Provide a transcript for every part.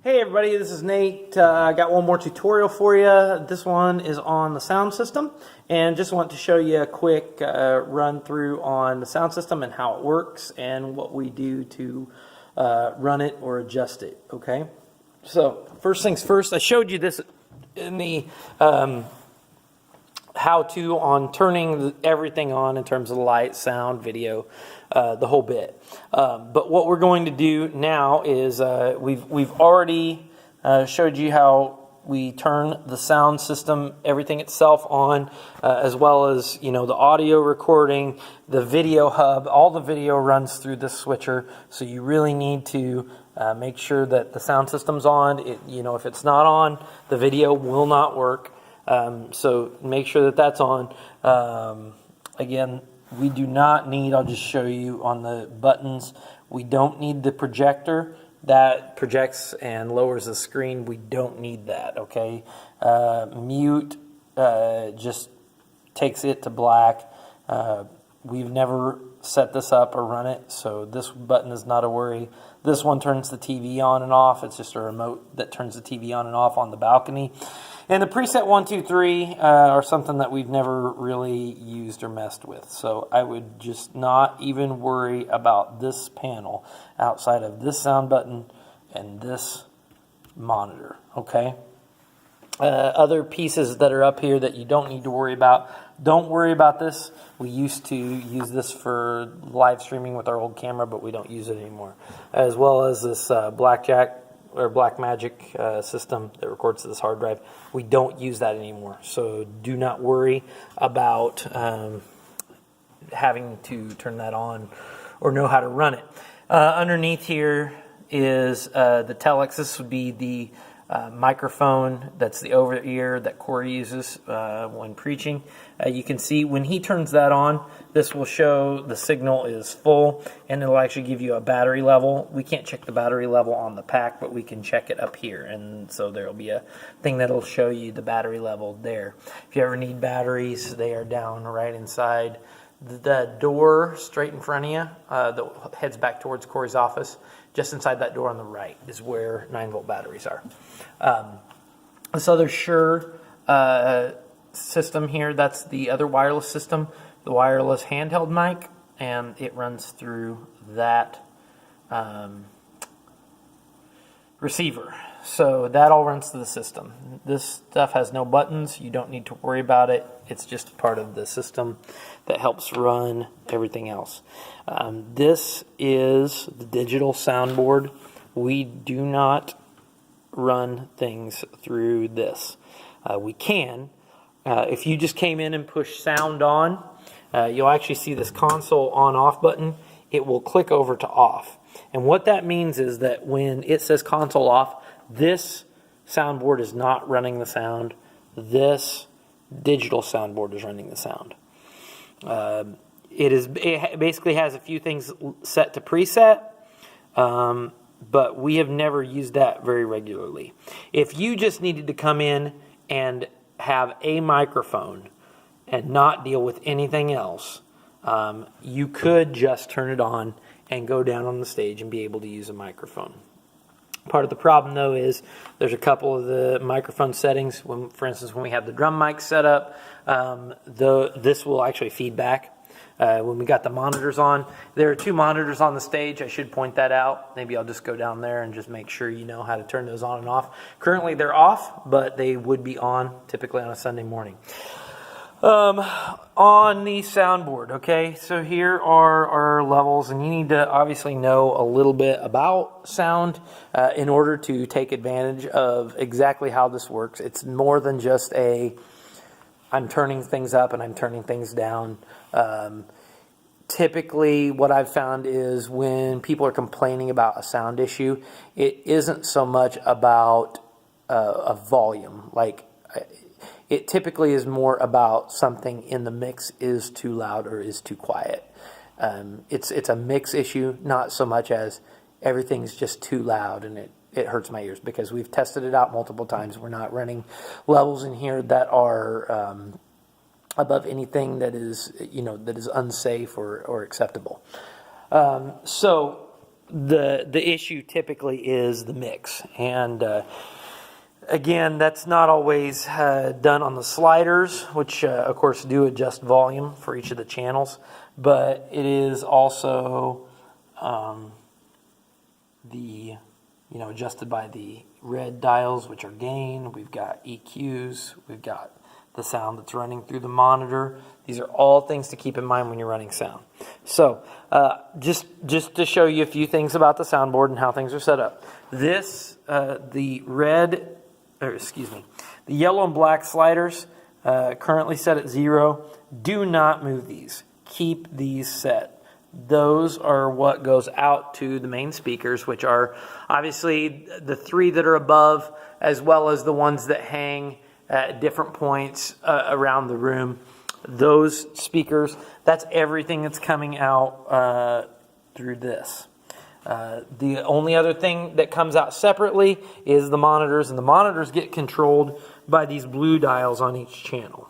Hey everybody, this is Nate. I got one more tutorial for you. This one is on the sound system, and just want to show you a quick run through on the sound system and how it works and what we do to run it or adjust it. Okay, so first things first, I showed you this in the how-to on turning everything on in terms of light, sound, video, the whole bit. But what we're going to do now is we've already showed you how we turn the sound system, everything itself on, as well as the audio recording, the video hub. All the video runs through this switcher, so you really need to make sure that the sound system's on. If it's not on, the video will not work. So make sure that that's on. Again, we do not need, I'll just show you on the buttons, we don't need the projector that projects and lowers the screen. We don't need that, okay? Mute just takes it to black. We've never set this up or run it, so this button is not a worry. This one turns the TV on and off. It's just a remote that turns the TV on and off on the balcony. And the preset 1, 2, 3 are something that we've never really used or messed with. So I would just not even worry about this panel outside of this sound button and this monitor, okay? Other pieces that are up here that you don't need to worry about, don't worry about this. We used to use this for live streaming with our old camera, but we don't use it anymore. As well as this Blackmagic system that records to this hard drive. We don't use that anymore, so do not worry about having to turn that on or know how to run it. Underneath here is the telex. This would be the microphone that's the over ear that Corey uses when preaching. You can see when he turns that on, this will show the signal is full, and it'll actually give you a battery level. We can't check the battery level on the pack, but we can check it up here, and so there'll be a thing that'll show you the battery level there. If you ever need batteries, they are down right inside the door straight in front of you that heads back towards Corey's office. Just inside that door on the right is where 9-volt batteries are. This other Shure system here, that's the other wireless system, the wireless handheld mic, and it runs through that receiver. So that all runs through the system. This stuff has no buttons. You don't need to worry about it. It's just part of the system that helps run everything else. This is the digital soundboard. We do not run things through this. We can. If you just came in and pushed sound on, you'll actually see this console on-off button. It will click over to off. And what that means is that when it says console off, this soundboard is not running the sound. This digital soundboard is running the sound. It basically has a few things set to preset, but we have never used that very regularly. If you just needed to come in and have a microphone and not deal with anything else, you could just turn it on and go down on the stage and be able to use a microphone. Part of the problem, though, is there's a couple of the microphone settings. For instance, when we have the drum mic set up, this will actually feed back. When we got the monitors on, there are 2 monitors on the stage. I should point that out. Maybe I'll just go down there and just make sure you know how to turn those on and off. Currently, they're off, but they would be on typically on a Sunday morning. On the soundboard, okay, so here are our levels, and you need to obviously know a little bit about sound in order to take advantage of exactly how this works. It's more than just I'm turning things up and I'm turning things down. Typically what I've found is when people are complaining about a sound issue, it isn't so much about a volume. It typically is more about something in the mix is too loud or is too quiet. It's a mix issue, not so much as everything's just too loud and it hurts my ears, because we've tested it out multiple times. We're not running levels in here that are above anything that is unsafe or acceptable. So the issue typically is the mix. And again, that's not always done on the sliders, which of course do adjust volume for each of the channels, but it is also adjusted by the red dials, which are gain. We've got EQs. We've got the sound that's running through the monitor. These are all things to keep in mind when you're running sound. So just to show you a few things about the soundboard and how things are set up. This, the yellow and black sliders currently set at 0. Do not move these. Keep these set. Those are what goes out to the main speakers, which are obviously the 3 that are above, as well as the ones that hang at different points around the room. Those speakers, that's everything that's coming out through this. The only other thing that comes out separately is the monitors, and the monitors get controlled by these blue dials on each channel.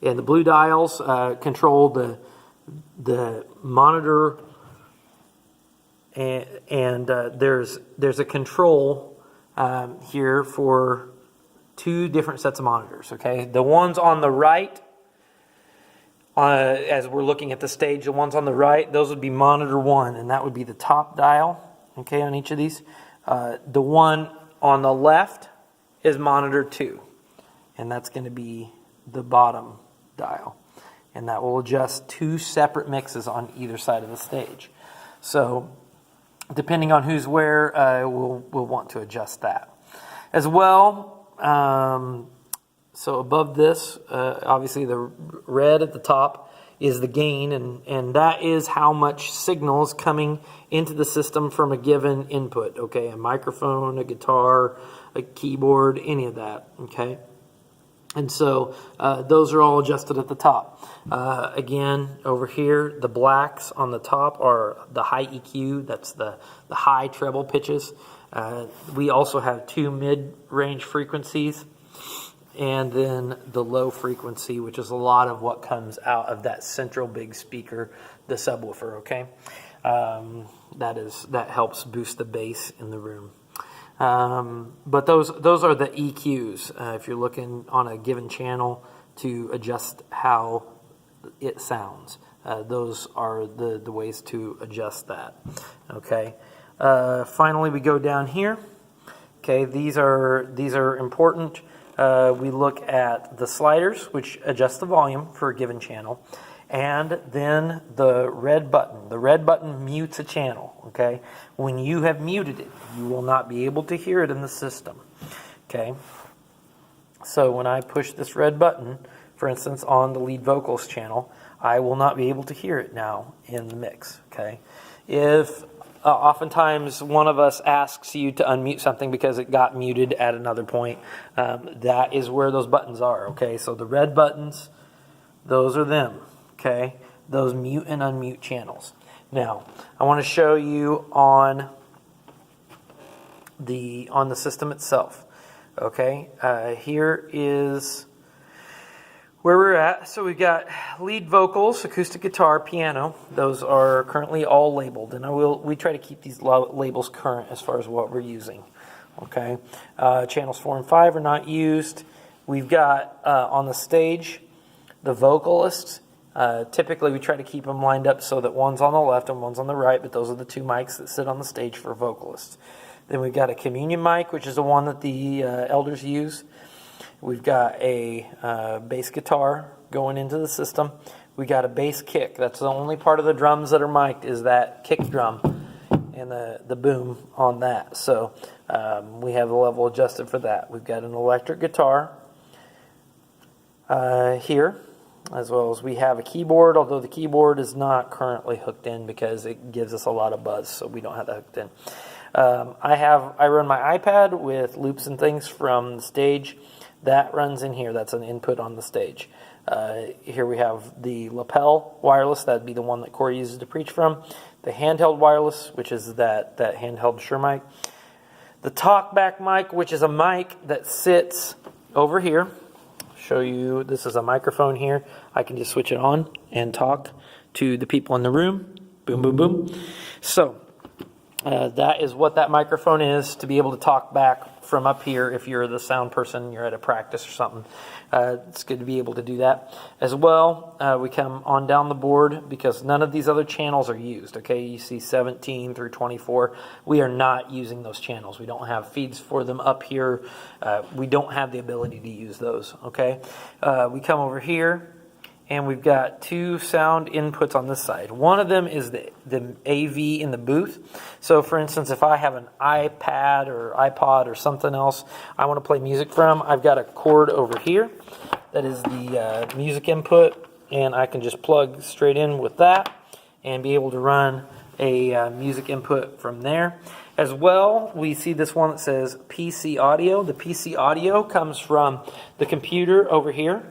And the blue dials control the monitor, and there's a control here for 2 different sets of monitors. Okay, the ones on the right, as we're looking at the stage, the ones on the right, those would be monitor 1, and that would be the top dial. Okay, on each of these, the one on the left is monitor 2, and that's going to be the bottom dial. And that will adjust 2 separate mixes on either side of the stage. So depending on who's where, we'll want to adjust that. As well, so above this, obviously the red at the top is the gain, and that is how much signal is coming into the system from a given input. Okay, a microphone, a guitar, a keyboard, any of that. Okay. And so those are all adjusted at the top. Again, over here, the blacks on the top are the high EQ. That's the high treble pitches. We also have 2 mid-range frequencies, and then the low frequency, which is a lot of what comes out of that central big speaker, the subwoofer. Okay, that helps boost the bass in the room. But those are the EQs if you're looking on a given channel to adjust how it sounds. Those are the ways to adjust that. Okay. Finally, we go down here. Okay, these are important. We look at the sliders, which adjust the volume for a given channel, and then the red button. The red button mutes a channel. Okay, when you have muted it, you will not be able to hear it in the system. Okay, so when I push this red button, for instance, on the lead vocals channel, I will not be able to hear it now in the mix. Okay, if oftentimes one of us asks you to unmute something because it got muted at another point, that is where those buttons are. Okay, so the red buttons, those are them. Okay, those mute and unmute channels. Now, I want to show you on the system itself. Okay, here is where we're at. So we've got lead vocals, acoustic guitar, piano. Those are currently all labeled, and we try to keep these labels current as far as what we're using. Okay, channels 4 and 5 are not used. We've got on the stage the vocalists. Typically, we try to keep them lined up so that one's on the left and one's on the right, but those are the 2 mics that sit on the stage for vocalists. Then we've got a communion mic, which is the one that the elders use. We've got a bass guitar going into the system. We got a bass kick. That's the only part of the drums that are mic'd is that kick drum and the boom on that. So we have the level adjusted for that. We've got an electric guitar here, as well as we have a keyboard, although the keyboard is not currently hooked in because it gives us a lot of buzz, so we don't have that hooked in. I run my iPad with loops and things from the stage. That runs in here. That's an input on the stage. Here we have the lapel wireless. That'd be the one that Corey uses to preach from. The handheld wireless, which is that handheld Shure mic. The talkback mic, which is a mic that sits over here. Show you, this is a microphone here. I can just switch it on and talk to the people in the room. Boom, boom, boom. So that is what that microphone is, to be able to talk back from up here if you're the sound person, you're at a practice or something. It's good to be able to do that. As well, we come on down the board because none of these other channels are used, okay? You see 17 through 24. We are not using those channels. We don't have feeds for them up here. We don't have the ability to use those, okay? We come over here, and we've got two sound inputs on this side. One of them is the AV in the booth. So for instance, if I have an iPad or iPod or something else I want to play music from, I've got a cord over here that is the music input, and I can just plug straight in with that and be able to run a music input from there. As well, we see this one that says PC audio. The PC audio comes from the computer over here.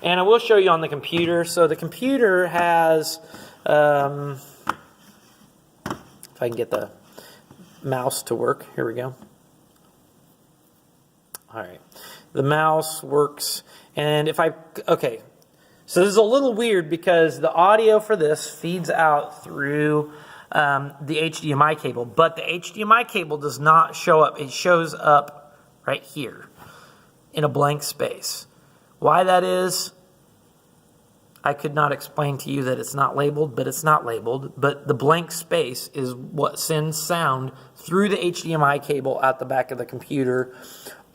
And I will show you on the computer. So the computer has, if I can get the mouse to work. Here we go. All right. The mouse works. And if I, okay. So this is a little weird because the audio for this feeds out through the HDMI cable. But the HDMI cable does not show up. It shows up right here in a blank space. Why that is, I could not explain to you that it's not labeled, but it's not labeled. But the blank space is what sends sound through the HDMI cable at the back of the computer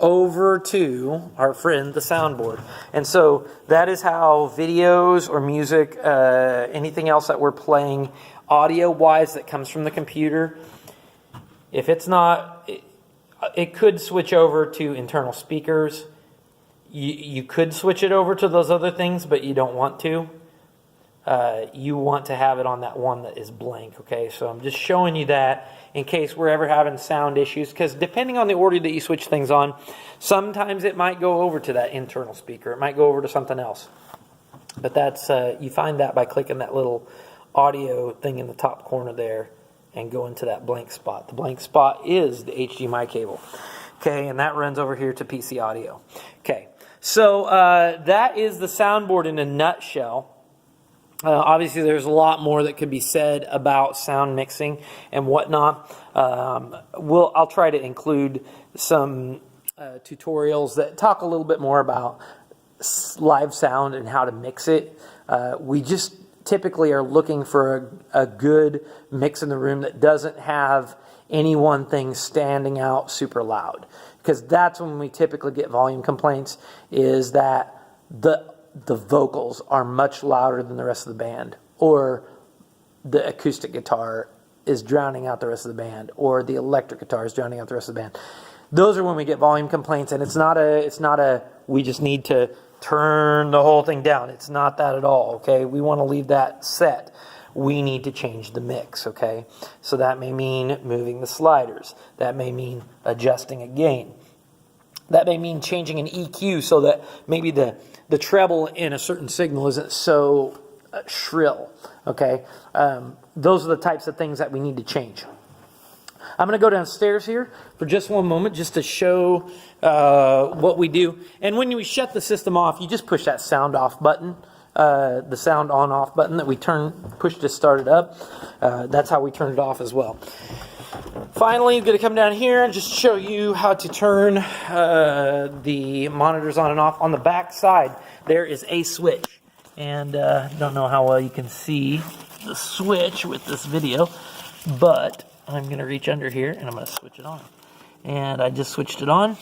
over to our friend, the soundboard. And so that is how videos or music, anything else that we're playing audio-wise that comes from the computer, if it's not, it could switch over to internal speakers. You could switch it over to those other things, but you don't want to. You want to have it on that one that is blank, okay? So I'm just showing you that in case we're ever having sound issues, because depending on the order that you switch things on, sometimes it might go over to that internal speaker. It might go over to something else. But that's you find that by clicking that little audio thing in the top corner there and go into that blank spot. The blank spot is the HDMI cable. Okay, and that runs over here to PC audio. Okay, so that is the soundboard in a nutshell. Obviously, there's a lot more that could be said about sound mixing and whatnot. I'll try to include some tutorials that talk a little bit more about live sound and how to mix it. We just typically are looking for a good mix in the room that doesn't have any one thing standing out super loud, because that's when we typically get volume complaints, is that the vocals are much louder than the rest of the band, or the acoustic guitar is drowning out the rest of the band, or the electric guitar is drowning out the rest of the band. Those are when we get volume complaints, and it's not a we just need to turn the whole thing down. It's not that at all, okay? We want to leave that set. We need to change the mix, okay? So that may mean moving the sliders. That may mean adjusting a gain. That may mean changing an EQ so that maybe the treble in a certain signal isn't so shrill, okay? Those are the types of things that we need to change. I'm going to go downstairs here for just one moment just to show what we do. And when we shut the system off, you just push that sound off button. The sound on off button that we push to start it up. That's how we turn it off as well. Finally, I'm going to come down here and just show you how to turn the monitors on and off. On the back side, there is a switch. And I don't know how well you can see the switch with this video, but I'm going to reach under here and I'm going to switch it on. And I just switched it on.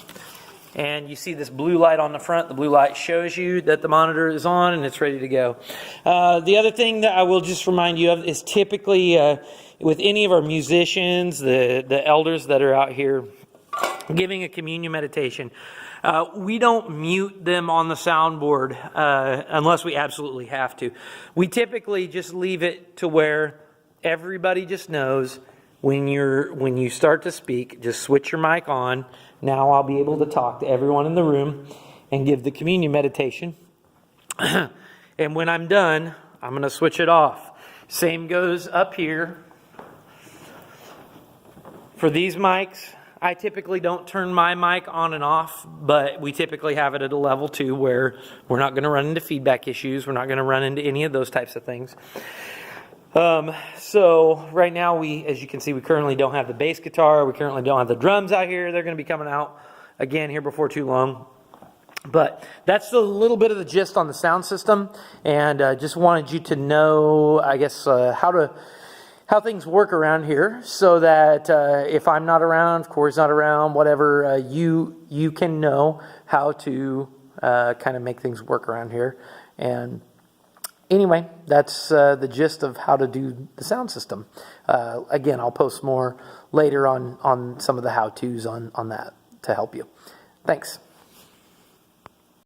And you see this blue light on the front. The blue light shows you that the monitor is on and it's ready to go. The other thing that I will just remind you of is typically with any of our musicians, the elders that are out here giving a communion meditation, we don't mute them on the soundboard unless we absolutely have to. We typically just leave it to where everybody just knows when you start to speak, just switch your mic on. Now I'll be able to talk to everyone in the room and give the communion meditation. And when I'm done, I'm going to switch it off. Same goes up here. For these mics, I typically don't turn my mic on and off, but we typically have it at a level 2 where we're not going to run into feedback issues. We're not going to run into any of those types of things. So right now as you can see, we currently don't have the bass guitar. We currently don't have the drums out here. They're going to be coming out again here before too long. But that's a little bit of the gist on the sound system, and just wanted you to know, I guess, how things work around here, so that if I'm not around, if Corey's not around, whatever, you can know how to kind of make things work around here. And anyway, that's the gist of how to do the sound system. Again, I'll post more later on some of the how-tos on that to help you. Thanks.